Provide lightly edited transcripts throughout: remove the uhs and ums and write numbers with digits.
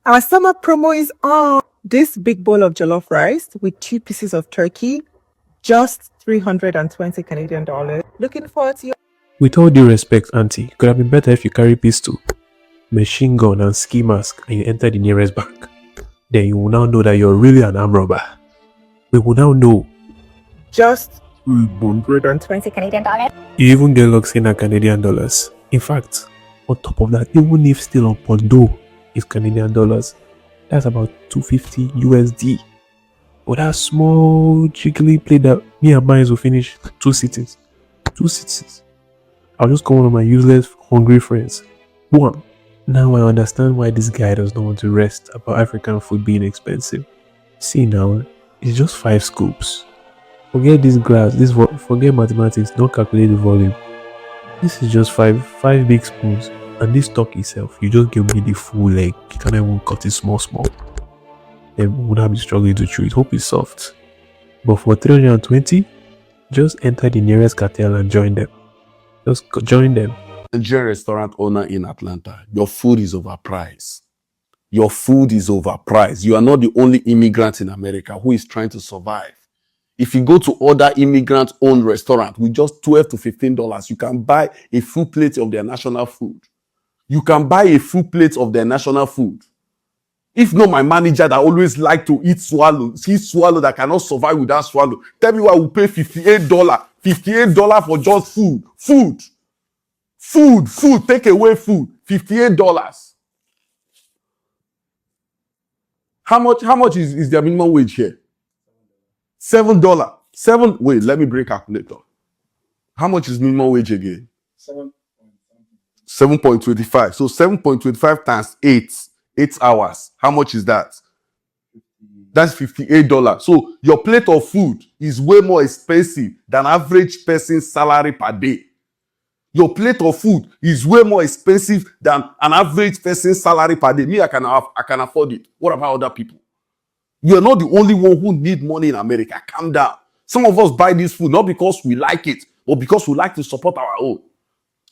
Our summer promo is on. This big bowl of jollof rice with 2 pieces of turkey, just 320 Canadian dollars. Looking forward to your. With all due respect, Auntie, could have been better if you carry pistol, machine gun, and ski mask and you enter the nearest bank. Then you will now know that you're really an arm robber. We will now know. Just 320 Canadian dollars. You even get locks in Canadian dollars. In fact, on top of that, even if still on Pondo is Canadian dollars, that's about 250 USD. But that small jiggly play that me and mine will finish 2 cities. 2 cities. I'll just call one of my useless, hungry friends. One. Now I understand why this guy does not want to rest about African food being expensive. See now, it's just 5 scoops. Forget this glass, forget mathematics, don't calculate the volume. This is just five big spoons. And this stock itself, you just give me the full leg. You can't even cut it small. Then we would not be struggling to chew it. Hope it's soft. But for 320, just enter the nearest cartel and join them. Just join them. Nigerian restaurant owner in Atlanta, your food is overpriced. Your food is overpriced. You are not the only immigrant in America who is trying to survive. If you go to other immigrant-owned restaurants with just $12 to $15, you can buy a full plate of their national food. You can buy a full plate of their national food. If not my manager that always like to eat swallow, see swallow that cannot survive without swallow, tell me why we pay $58. $58 for just food. Food, take away food. $58. How much is their minimum wage here? $7. Wait, let me bring calculator. How much is minimum wage again? 7.25. So 7.25 times 8 hours. How much is that? That's $58. So your plate of food is way more expensive than average person's salary per day. Your plate of food is way more expensive than an average person's salary per day. Me, I can afford it. What about other people? You are not the only one who need money in America. Calm down. Some of us buy this food not because we like it, but because we like to support our own.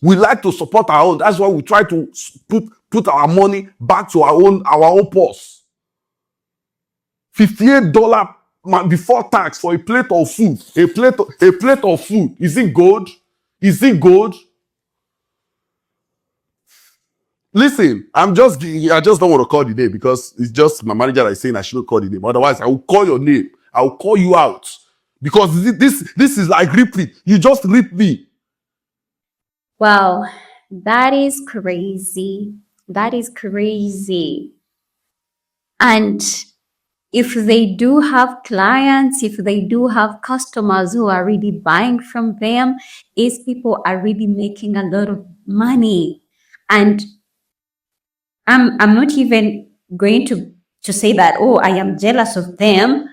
We like to support our own. That's why we try to put our money back to our own purse. $58 before tax for a plate of food. A plate of food. Is it good? Is it good? Listen, I just don't want to call the name because it's just my manager that is saying I shouldn't call the name. Otherwise, I will call your name. I will call you out. Because this is like ripping. You just rip me. Wow, that is crazy. That is crazy. And if they do have clients, if they do have customers who are really buying from them, these people are really making a lot of money. And I'm not even going to say that, oh, I am jealous of them.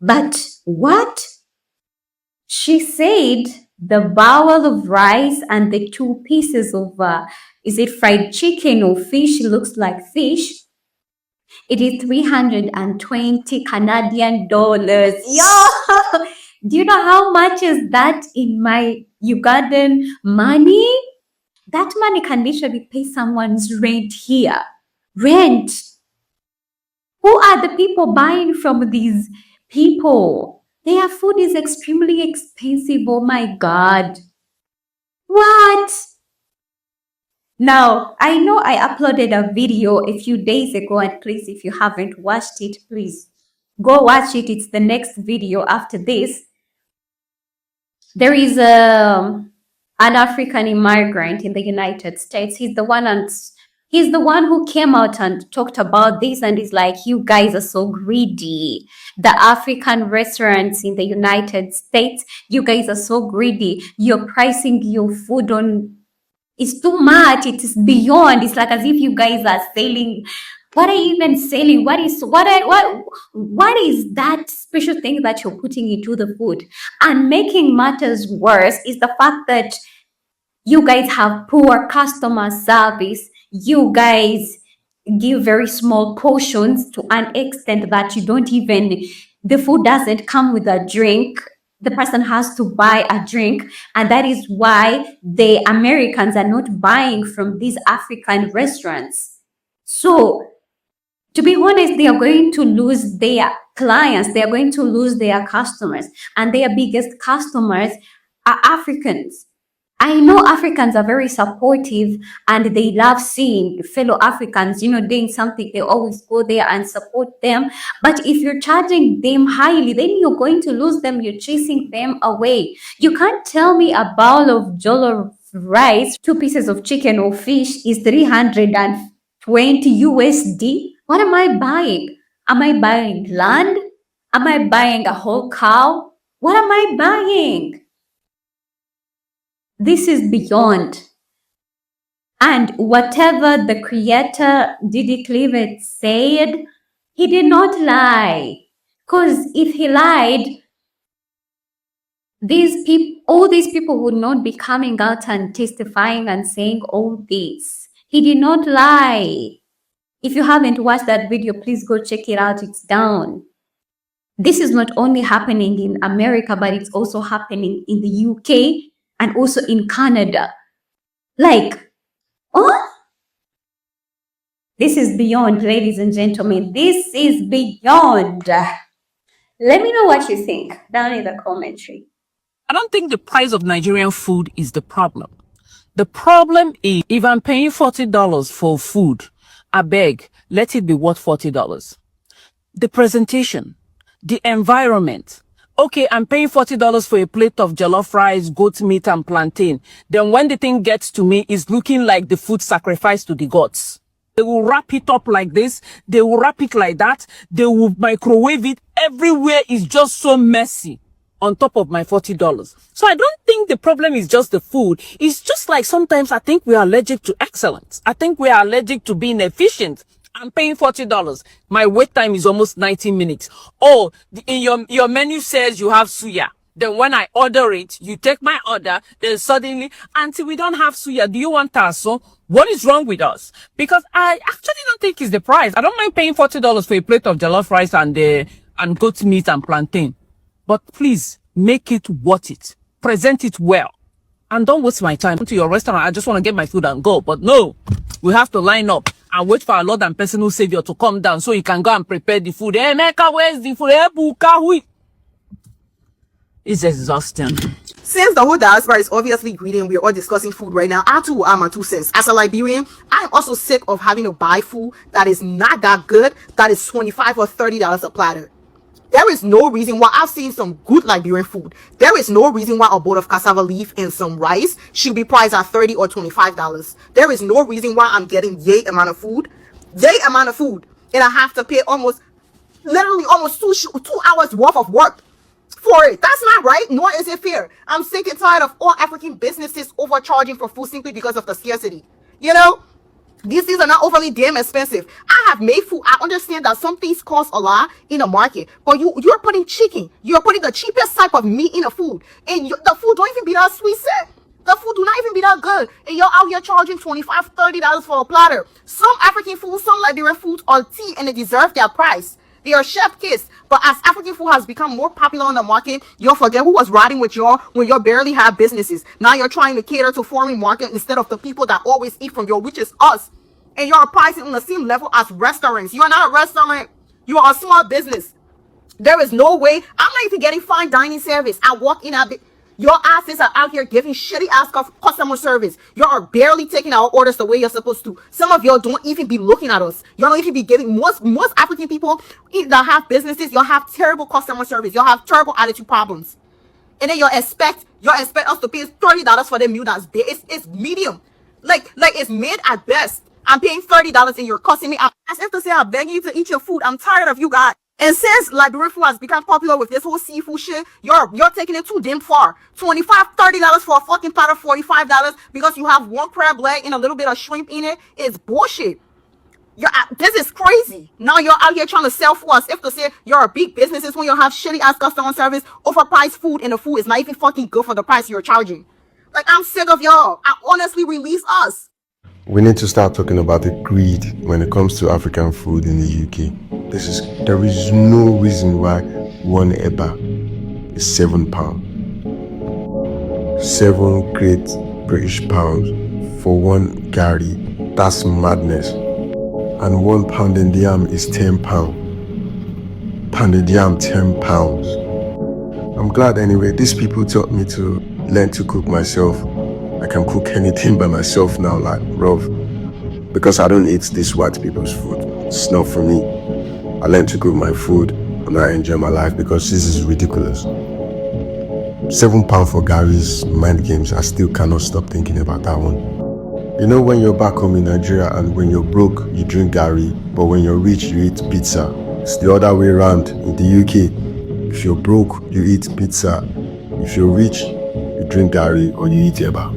But what? She said the bowl of rice and the 2 pieces of, is it fried chicken or fish? It looks like fish. It is 320 Canadian dollars. Yo! Do you know how much is that in my Ugandan money? That money can literally pay someone's rent here. Rent. Who are the people buying from these people? Their food is extremely expensive. Oh my God. What? Now, I know I uploaded a video a few days ago, and please, if you haven't watched it, please go watch it. It's the next video after this. There is an African immigrant in the United States. He's the one who came out and talked about this, and he's like, you guys are so greedy. The African restaurants in the United States, you guys are so greedy. You're pricing your food on, it's too much. It is beyond. It's like as if you guys are selling. What are you even selling? What is that special thing that you're putting into the food? And making matters worse is the fact that you guys have poor customer service. You guys give very small portions to an extent that you don't even, the food doesn't come with a drink. The person has to buy a drink. And that is why the Americans are not buying from these African restaurants. So To be honest, they are going to lose their clients, they are going to lose their customers, and their biggest customers are Africans. I know Africans are very supportive and they love seeing fellow Africans, doing something. They always go there and support them. But if you're charging them highly, then you're going to lose them. You're chasing them away. You can't tell me a bowl of jollof rice, 2 pieces of chicken or fish is 320 USD. What am I buying? Am I buying land? Am I buying a whole cow? What am I buying? This is beyond. And whatever the creator Diddy Cleaver said, he did not lie. Because if he lied, all these people would not be coming out and testifying and saying all this. He did not lie. If you haven't watched that video, please go check it out. It's down. This is not only happening in America, but it's also happening in the UK and also in Canada. Like, oh, this is beyond, ladies and gentlemen. This is beyond. Let me know what you think down in the commentary. I don't think the price of Nigerian food is the problem. The problem is if I'm paying $40 for food, I beg, let it be worth $40. The presentation, the environment. Okay, I'm paying $40 for a plate of jollof rice, goat meat, and plantain. Then when the thing gets to me, it's looking like the food sacrificed to the gods. They will wrap it up like this. They will wrap it like that. They will microwave it. Everywhere is just so messy on top of my $40. So I don't think the problem is just the food. It's just like sometimes I think we are allergic to excellence. I think we are allergic to being efficient. I'm paying $40. My wait time is almost 90 minutes. Oh, in your menu says you have suya. Then when I order it, you take my order, then suddenly, auntie, we don't have suya. Do you want tasso? What is wrong with us? Because I actually don't think it's the price. I don't mind paying $40 for a plate of jollof rice and goat meat and plantain. But please, make it worth it. Present it well. And don't waste my time to your restaurant. I just want to get my food and go. But no, we have to line up and wait for our Lord and personal Savior to come down so he can go and prepare the food. Hey, Mecca, where's the food? Hey, Buka, it's exhausting. Since the whole diaspora is obviously greedy and we're all discussing food right now, I too will add my 2 cents. As a Liberian, I'm also sick of having to buy food that is not that good, that is $25 or $30 a platter. There is no reason why I've seen some good Liberian food. There is no reason why a bowl of cassava leaf and some rice should be priced at $30 or $25. There is no reason why I'm getting yay amount of food, and I have to pay literally almost 2 hours worth of work for it. That's not right, nor is it fair. I'm sick and tired of all African businesses overcharging for food simply because of the scarcity. These things are not overly damn expensive. I have made food. I understand that some things cost a lot in the market, but you're putting chicken. You're putting the cheapest type of meat in the food, and the food don't even be that sweet. The food do not even be that good, and you're out here charging $25, $30 for a platter. Some African food, some Liberian foods are tea, and they deserve their price. They are chef kiss. But as African food has become more popular on the market, you'll forget who was riding with y'all when you barely have businesses. Now you're trying to cater to foreign market instead of the people that always eat from you, which is us. And you're pricing on the same level as restaurants. You are not a restaurant. You are a small business. There is no way. I'm not even getting fine dining service. I walk in at your asses are out here giving shitty ass customer service. You are barely taking our orders the way you're supposed to. Some of y'all don't even be looking at us. You don't even be giving. Most African people that have businesses, y'all have terrible customer service. Y'all have terrible attitude problems. And then you expect us to pay $30 for the meal that's big. It's medium. Like it's mid at best. I'm paying $30 and you're costing me. As if to say, I beg you to eat your food. I'm tired of you guys. And since Liberian food has become popular with this whole seafood shit, you're taking it too damn far. $25, $30 for a fucking platter, $45 because you have one crab leg and a little bit of shrimp in it is bullshit. This is crazy. Now you're out here trying to sell for us. If to say you're a big businesses when you have shitty ass customer service, overpriced food, and the food is not even fucking good for the price you're charging. Like, I'm sick of y'all. Honestly, release us. We need to start talking about the greed when it comes to African food in the UK. There is no reason why one eba is £7. 7 great British pounds for one gari. That's madness. and £1 in yam is £10. Pounded yam, £10. I'm glad anyway. These people taught me to learn to cook myself. I can cook anything by myself now, like rough. Because I don't eat this white people's food. It's not for me. I learned to cook my food and I enjoy my life because this is ridiculous. £7 for Gary's mind games. I still cannot stop thinking about that one. You know, when you're back home in Nigeria and when you're broke, you drink Gary, but when you're rich, you eat pizza. It's the other way around in the UK. If you're broke, you eat pizza. If you're rich, you drink Gary or you eat eba.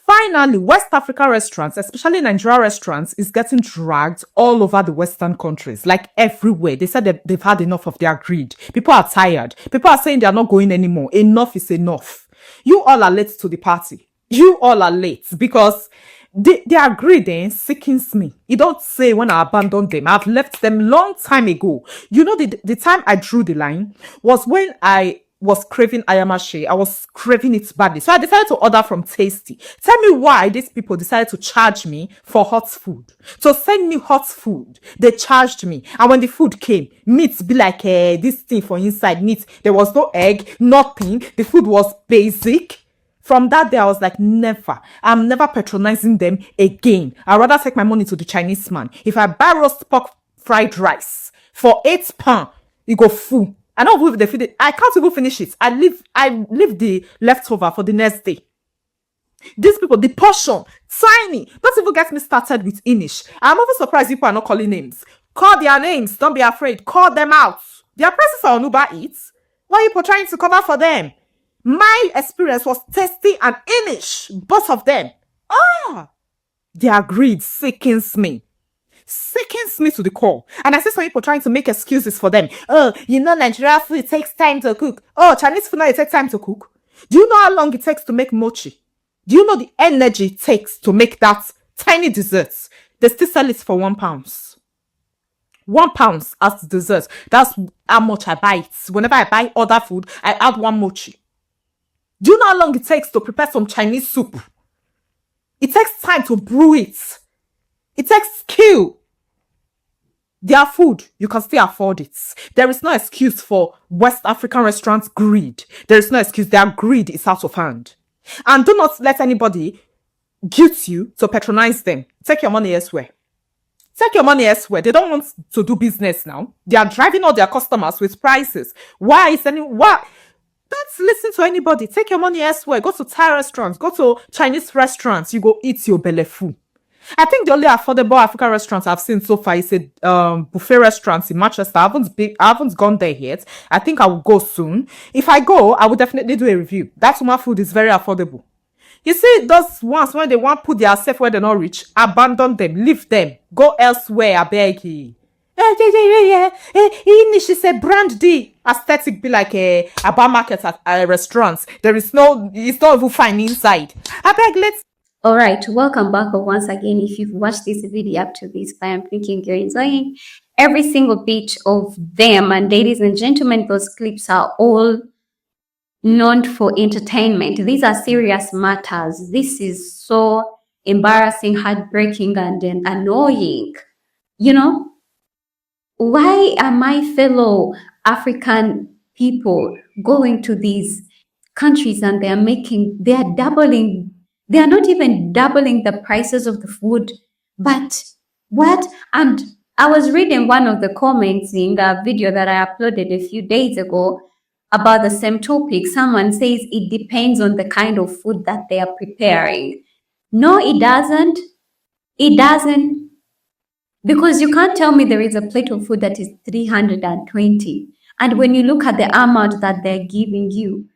Finally, West Africa restaurants, especially Nigeria restaurants, is getting dragged all over the Western countries, like everywhere. They said that they've had enough of their greed. People are tired. People are saying they are not going anymore. Enough is enough. You all are late to the party. You all are late because their greed sickens me. You don't say when I abandoned them. I've left them long time ago. You know, the time I drew the line was when I was craving ayamashi. I was craving it badly. So I decided to order from Tasty. Tell me why these people decided to charge me for hot food. To send me hot food, they charged me. And when the food came, meat be like this thing for inside meat. There was no egg, nothing. The food was basic. From that day, I was like, never. I'm never patronizing them again. I'd rather take my money to the Chinese man. If I buy roast pork fried rice for £8, you go full. I don't know if they feed it. I can't even finish it. I leave the leftover for the next day. These people, the portion, tiny. Don't even get me started with Inish. I'm even surprised people are not calling names. Call their names. Don't be afraid. Call them out. Their prices are on Uber Eats. Why are you trying to cover for them? My experience was Tasty and Inish. Both of them. Their greed sickens me. Sickens me to the core. And I see some people trying to make excuses for them. Oh, you know, Nigeria food takes time to cook. Oh, Chinese food now it takes time to cook. Do you know how long it takes to make mochi? Do you know the energy it takes to make that tiny desserts? They still sell it for £1. £1 as dessert. That's how much I buy it. Whenever I buy other food, I add one mochi. Do you know how long it takes to prepare some Chinese soup? It takes time to brew it. It takes skill. Their food, you can still afford it. There is no excuse for West African restaurants' greed. There is no excuse. Their greed is out of hand. And do not let anybody guilt you to patronize them. Take your money elsewhere. Take your money elsewhere. They don't want to do business now. They are driving all their customers with prices. Why? Don't listen to anybody. Take your money elsewhere. Go to Thai restaurants. Go to Chinese restaurants. You go eat your belly full. I think the only affordable African restaurants I've seen so far is a buffet restaurant in Manchester. I haven't gone there yet. I think I will go soon. If I go, I will definitely do a review. That woman food is very affordable. You see, those ones when they want to put their self where they're not rich, abandon them, leave them, go elsewhere. I beg you. She said brand D aesthetic be like a bar market at restaurants. It's not even fine inside. I beg, let's. All right, welcome back once again. If you've watched this video up to this point, I'm thinking you're enjoying every single bit of them. And ladies and gentlemen, those clips are all not for entertainment. These are serious matters. This is so embarrassing, heartbreaking, and then annoying. You know, why are my fellow African people going to these countries and they are not even doubling the prices of the food, but what? And I was reading one of the comments in the video that I uploaded a few days ago about the same topic. Someone says it depends on the kind of food that they are preparing. No, it doesn't. It doesn't. Because you can't tell me there is a plate of food that is 320. And when you look at the amount that they're giving you,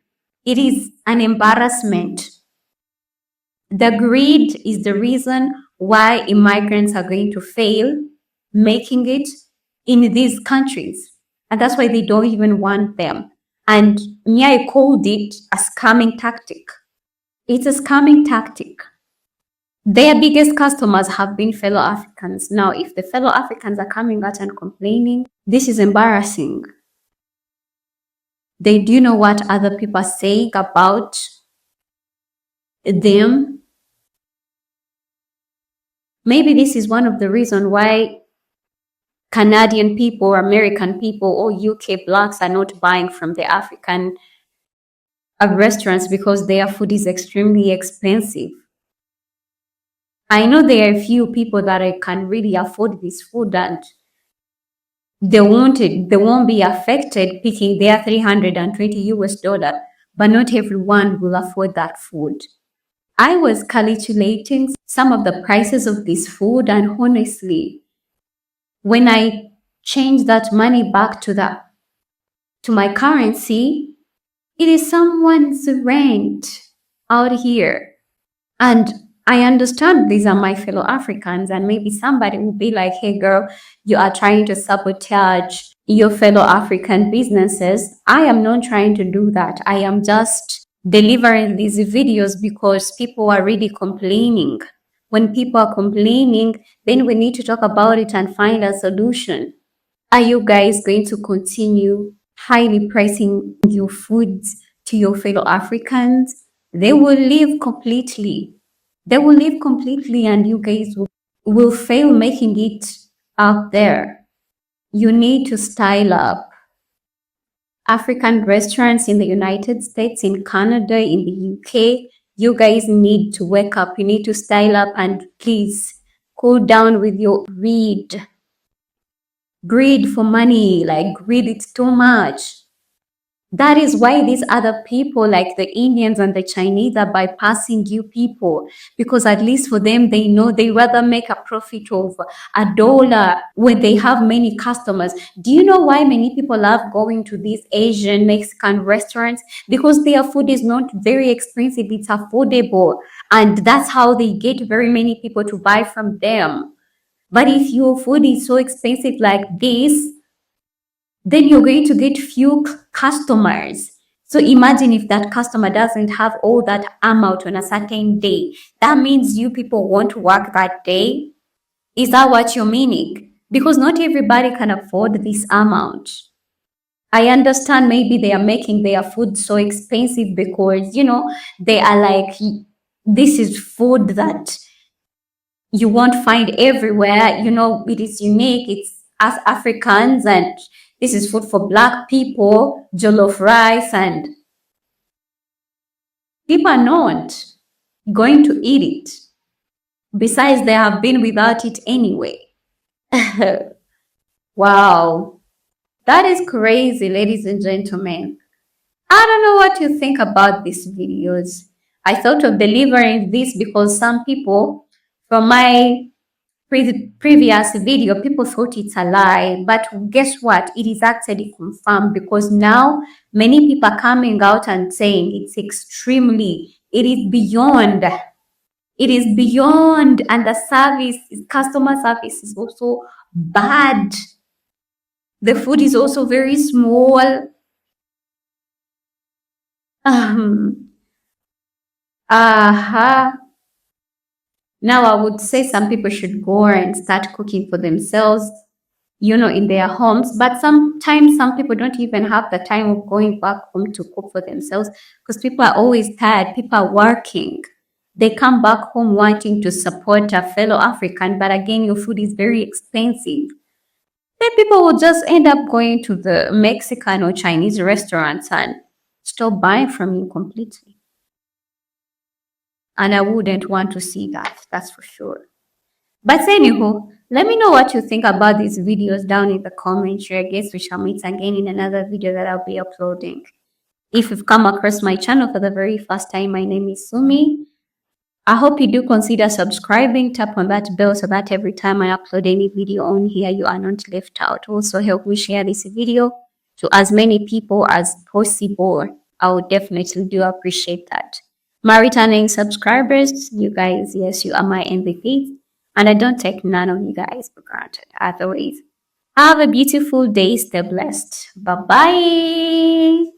it is an embarrassment. The greed is the reason why immigrants are going to fail making it in these countries. And that's why they don't even want them. And me, I called it a scamming tactic. It's a scamming tactic. Their biggest customers have been fellow Africans. Now, if the fellow Africans are coming out and complaining, this is embarrassing. They do know what other people are saying about them. Maybe this is one of the reasons why Canadian people, American people, or UK blacks are not buying from the African restaurants because their food is extremely expensive. I know there are a few people that can really afford this food and they won't be affected picking their 320 US dollar, but not everyone will afford that food. I was calculating some of the prices of this food, and honestly, when I change that money back to my currency, it is someone's rent out here. And I understand these are my fellow Africans, and maybe somebody will be like, hey girl, you are trying to sabotage your fellow African businesses. I am not trying to do that. I am just delivering these videos because people are really complaining. When people are complaining, then we need to talk about it and find a solution. Are you guys going to continue highly pricing your foods to your fellow Africans? They will leave completely. They will leave completely, and you guys will fail making it out there. You need to style up. African restaurants in the United States, in Canada, in the UK, you guys need to wake up. You need to style up and please cool down with your greed. Greed for money, like greed, it's too much. That is why these other people, like the Indians and the Chinese, are bypassing you people, because at least for them, they know they rather make a profit of $1 when they have many customers. Do you know why many people love going to these Asian Mexican restaurants? Because their food is not very expensive, it's affordable, and that's how they get very many people to buy from them. But if your food is so expensive like this, then you're going to get few customers. So imagine if that customer doesn't have all that amount on a certain day. That means you people won't work that day. Is that what you're meaning? Because not everybody can afford this amount. I understand maybe they are making their food so expensive because, they are like, this is food that you won't find everywhere. It is unique. It's us Africans, and this is food for black people, jollof rice, and people are not going to eat it. Besides, they have been without it anyway. Wow. That is crazy, ladies and gentlemen. I don't know what you think about these videos. I thought of delivering this because some people from my previous video, people thought it's a lie, but guess what? It is actually confirmed because now many people are coming out and saying it is beyond, and the customer service is also bad. The food is also very small. Now, I would say some people should go and start cooking for themselves, in their homes. But sometimes some people don't even have the time of going back home to cook for themselves because people are always tired. People are working. They come back home wanting to support a fellow African, but again, your food is very expensive. Then people will just end up going to the Mexican or Chinese restaurants and stop buying from you completely. And I wouldn't want to see that, that's for sure. But anywho, let me know what you think about these videos down in the comments. I guess we shall meet again in another video that I'll be uploading. If you've come across my channel for the very first time, my name is Sumi. I hope you do consider subscribing. Tap on that bell so that every time I upload any video on here, you are not left out. Also, help me share this video to as many people as possible. I would definitely do appreciate that. My returning subscribers, you guys, yes, you are my MVPs, and I don't take none of you guys for granted. As always, have a beautiful day. Stay blessed. Bye-bye.